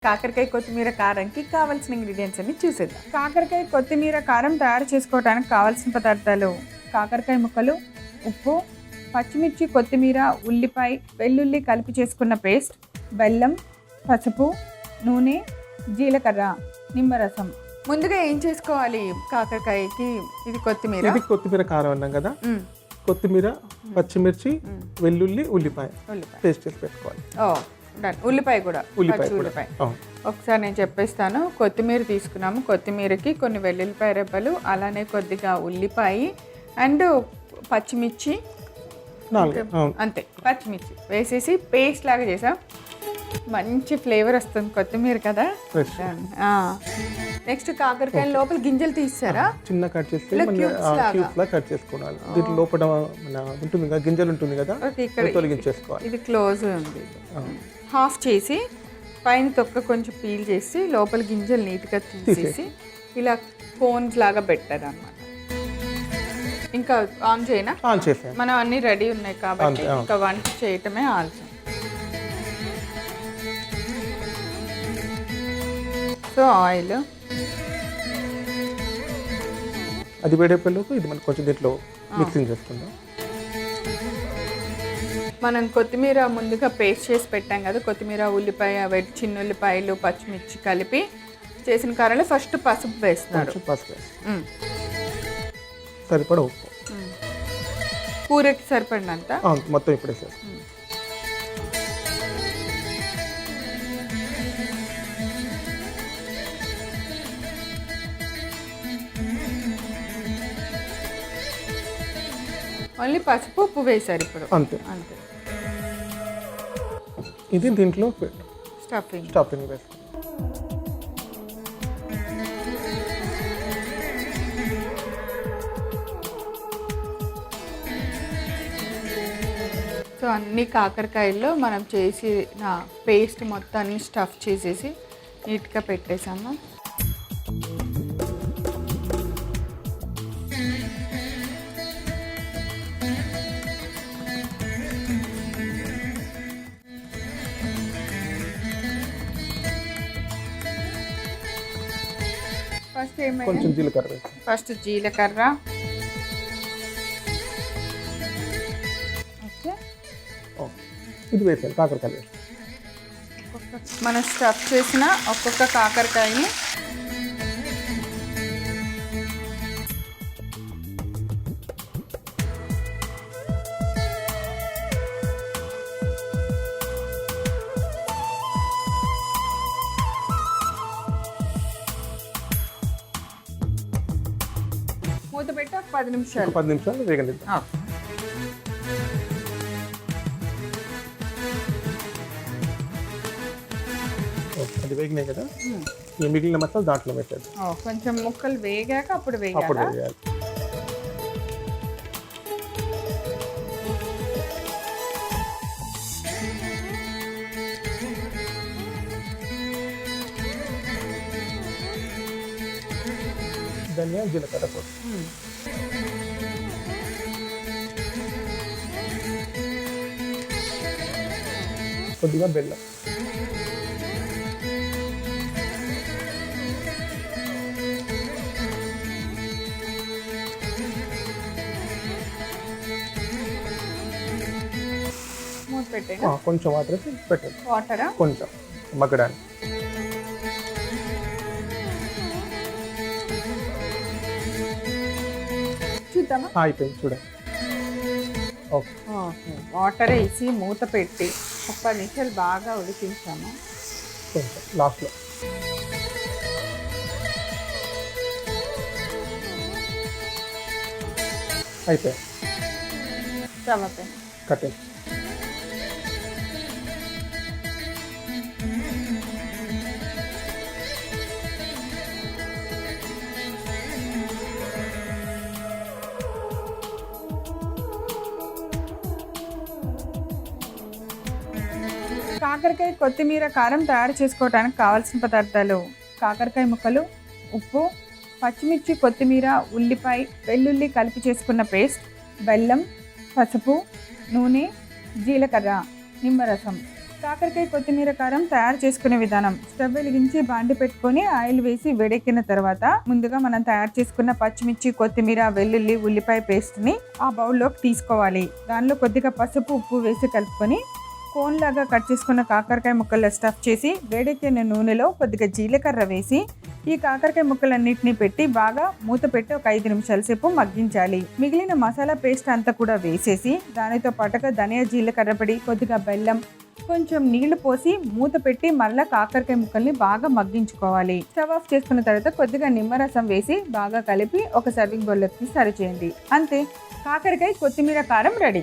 కాకరకాయ కొత్తిమీర కారంకి కావాల్సిన ఇంగ్రీడియంట్స్ అన్ని చూసేద్దాం. కాకరకాయ కొత్తిమీర కారం తయారు చేసుకోవడానికి కావాల్సిన పదార్థాలు: కాకరకాయ ముక్కలు, ఉప్పు, పచ్చిమిర్చి, కొత్తిమీర, ఉల్లిపాయ, వెల్లుల్లి కలిపి చేసుకున్న పేస్ట్, బెల్లం, పసుపు, నూనె, జీలకర్ర, నిమ్మరసం. ముందుగా ఏం చేసుకోవాలి? కాకరకాయకి ఇది కొత్తిమీర కారం అన్నాం కదా, కొత్తిమీర, పచ్చిమిర్చి, వెల్లుల్లి, ఉల్లిపాయ పేస్ట్ చేసి పెట్టుకోవాలి. ఉల్లిపాయ కూడా ఒకసారి నేను చెప్పేస్తాను. కొత్తిమీర తీసుకున్నాము. కొత్తిమీరకి కొన్ని వెల్లుల్లిపాయ రెబ్బలు, అలానే కొద్దిగా ఉల్లిపాయ అండ్ పచ్చిమిర్చి, అంతే పచ్చిమిర్చి వేసేసి పేస్ట్ లాగా చేసాం. మంచి ఫ్లేవర్ వస్తుంది కొత్తిమీర కదా. నెక్స్ట్ కాకరకాయ లోపల గింజలు తీస్తారా? చిన్న కట్ చేసి కట్ చేసుకోవాలి. దీంట్లో లోపల ఉంటుంది కదా, గింజలు ఉంటుంది కదా, తొలగించేసుకోవాలి. ఇది క్లోజ్ ఉంది. హాఫ్ చేసి పైన తొక్క కొంచెం పీల్ చేసి లోపల గింజలు నీట్గా తీసేసి ఇలా కోన్స్ లాగా పెట్టారు అన్నమాట. ఇంకా ఆన్ చేయనా? ఆన్ చేసాను. మనం అన్ని రెడీ ఉన్నాయి కాబట్టి ఇంకా వంట చేయటమే ఆలస్యం. సో ఆయిల్ అది వేడేపల్లోకి ఇది మనం కొంచెం దీంట్లో మిక్సింగ్ చేసుకుందాం. మనం కొత్తిమీర ముందుగా పేస్ట్ చేసి పెట్టాం కదా, కొత్తిమీర, ఉల్లిపాయ, చిన్న ఉల్లిపాయలు, పచ్చిమిర్చి కలిపి చేసిన కారంలో ఫస్ట్ పసుపు వేస్తున్నారు. పసుపు సరిపడా ఉప్పు, కూరకి సరిపడినంత మొత్తం ఇప్పుడు వేసేస్తాం. ఓన్లీ పసుపు, ఉప్పు వేశారు ఇప్పుడు. అంతే. ఇది దీంట్లో స్టఫింగ్ వేస్తాం. సో అన్ని కాకరకాయల్లో మనం చేసిన పేస్ట్ మొత్తాన్ని స్టఫ్ చేసేసి నీట్గా పెట్టేసాము. కొంచెం జీలకర్ర, ఫస్ట్ జీలకర్ర, ఇది వేసాను. కాకరకాయ మనం స్టఫ్ చేసిన ఒక్కొక్క కాకరకాయని మూత పెట్టి ఒక 10 నిమిషాలు వేగనిద్దాం. అది వేగినాయి కదా, మిగిలిన మొత్తం దాంట్లో పెట్టారు. కొంచెం ముక్కలు వేగాక అప్పుడు వేయాలి. ధనియా, జీలకర్ర పొడి, కొద్దిగా బెల్లం, కొంచెం వాటర్ వేసి పెట్టండి. వాటరా? కొంచెం మగ్గడానికి. చూద్దామా? అయిపోయింది, చూడండి. ఓకే, వాటర్ వేసి మూత పెట్టి ఒక 10 నిమిషాలు బాగా ఉడికించాము. కొంచెం లాస్ట్లో అయిపోయింది. కట్టే కాకరకాయ కొత్తిమీర కారం తయారు చేసుకోవడానికి కావాల్సిన పదార్థాలు: కాకరకాయ ముక్కలు, ఉప్పు, పచ్చిమిర్చి, కొత్తిమీర, ఉల్లిపాయ, వెల్లుల్లి కలిపి చేసుకున్న పేస్ట్, బెల్లం, పసుపు, నూనె, జీలకర్ర, నిమ్మరసం. కాకరకాయ కొత్తిమీర కారం తయారు చేసుకునే విధానం. స్టవ్ వెలిగించి బాండి పెట్టుకొని ఆయిల్ వేసి వేడెక్కిన తర్వాత ముందుగా మనం తయారు చేసుకున్న పచ్చిమిర్చి, కొత్తిమీర, వెల్లుల్లి, ఉల్లిపాయ పేస్ట్ని ఆ బౌల్లోకి తీసుకోవాలి. దానిలో కొద్దిగా పసుపు, ఉప్పు వేసి కలుపుకొని కోన్ లాగా కట్ చేసుకున్న కాకరకాయ ముక్కల్లో స్టఫ్ చేసి వేడెక్కిన నూనెలో కొద్దిగా జీలకర్ర వేసి ఈ కాకరకాయ ముక్కలన్నిటిని పెట్టి బాగా మూత పెట్టి ఒక 5 నిమిషాల సేపు మగ్గించాలి. మిగిలిన మసాలా పేస్ట్ అంతా కూడా వేసేసి దానితో పాటుగా ధనియా, జీలకర్ర పొడి, కొద్దిగా బెల్లం, కొంచెం నీళ్లు పోసి మూత పెట్టి మళ్ళీ కాకరకాయ ముక్కల్ని బాగా మగ్గించుకోవాలి. స్టవ్ ఆఫ్ చేసుకున్న తర్వాత కొద్దిగా నిమ్మరసం వేసి బాగా కలిపి ఒక సర్వింగ్ బౌల్లోకి సర్వ్ చేయండి. అంతే, కాకరకాయ కొత్తిమీర కారం రెడీ.